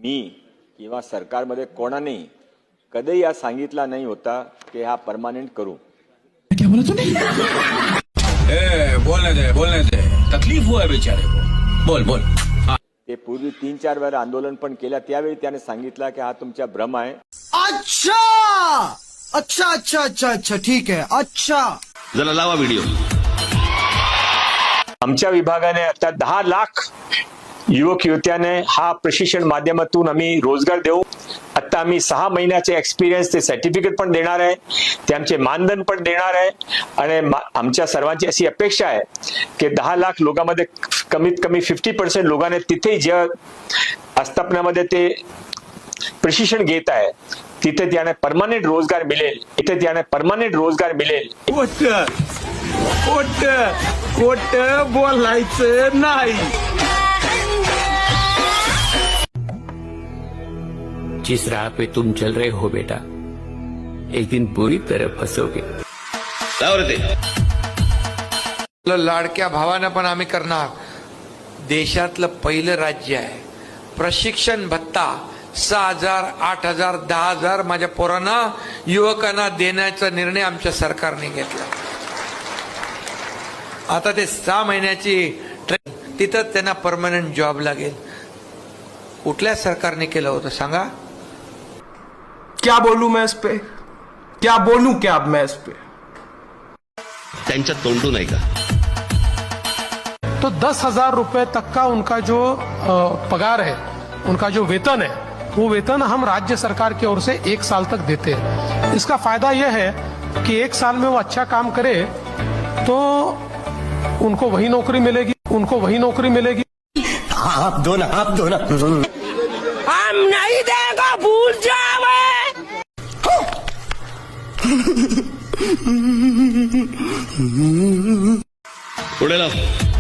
मी किंवा सरकारमध्ये कोणाने कधी या सांगितला नाही होता की हा परमानेंट करू. क्या बोला तूने? बोलने दे तकलीफ हुआ है बेचारे को. बोल. ते पूर्वी 3-4 वेळा आंदोलन पण केलं, त्यावेळी त्याने सांगितलं की हा तुमचा भ्रम आहे. अच्छा ठीक है. अच्छा जरा लावा व्हिडिओ. आमच्या विभागाने आता 10 लाख युवक युवत्याने हा प्रशिक्षण माध्यमातून आम्ही रोजगार देऊ. आता आम्ही 6 महिन्याचे एक्सपिरियन्स ते सर्टिफिकेट पण देणार आहे, ते आमचे मानधन पण देणार आहे. आणि आमच्या सर्वांची अशी अपेक्षा आहे की 10 लाख लोकांमध्ये कमीत कमी 50% लोकांनी तिथे ज्या आस्थापनामध्ये ते प्रशिक्षण घेत आहे तिथे त्याने परमानेंट रोजगार मिळेल, इथे त्याने परमानेंट रोजगार मिळेल. खोट बोलायचं नाही. जिस राह पे तुम चल रहे हो बेटा, एक दिन बुरी तरह फंसोगे. लाडक्या भावानं पण आम्ही करणार. देशातलं पहिलं राज्य आहे प्रशिक्षण भत्ता 6,000, 8,000, 10,000 माझ्या पोरांना युवकांना देण्याचा निर्णय आमच्या सरकारने घेतला. आता ते 6 महिन्याची तिथं त्यांना परमनंट जॉब लागेल. कुठल्या सरकारने केलं होतं सांगा? क्या बोलूं मैं इस पे, क्या बोलूं क्या अब मैं इस पे. त्यांच्या तोंडू नाही का. तो 10,000 रुपए तक का उनका जो पगार है, उनका जो वेतन है, वो वेतन हम राज्य सरकार की ओर से 1 साल तक देते हैं. इसका फायदा यह है कि 1 साल में वो अच्छा काम करे तो उनको वही नौकरी मिलेगी. आप दो ना. हम नहीं देगा, भूल जावे. पुढे लाव.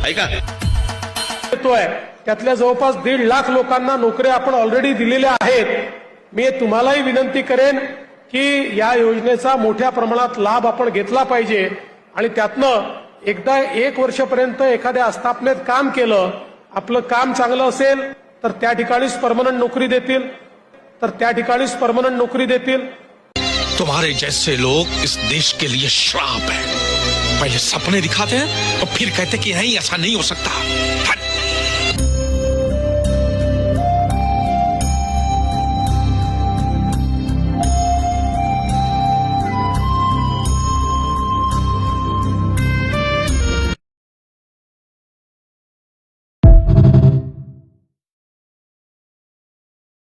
ऐका, येतोय त्यातल्या जवळपास 1.5 लाख लोकांना नोकऱ्या आपण ऑलरेडी दिलेल्या आहेत. मी तुम्हालाही विनंती करेन की या योजनेचा मोठ्या प्रमाणात लाभ आपण घेतला पाहिजे. आणि त्यातनं एकदा 1 वर्षापर्यंत एखाद्या आस्थापनेत काम केलं, आपलं काम चांगलं असेल तर त्या ठिकाणीच परमनंट नोकरी देतील. तुम्हारे जैसे लोग इस देश के लिए श्राप है. पहले सपने दिखाते हैं और फिर कहते कि नहीं ऐसा नहीं हो सकता.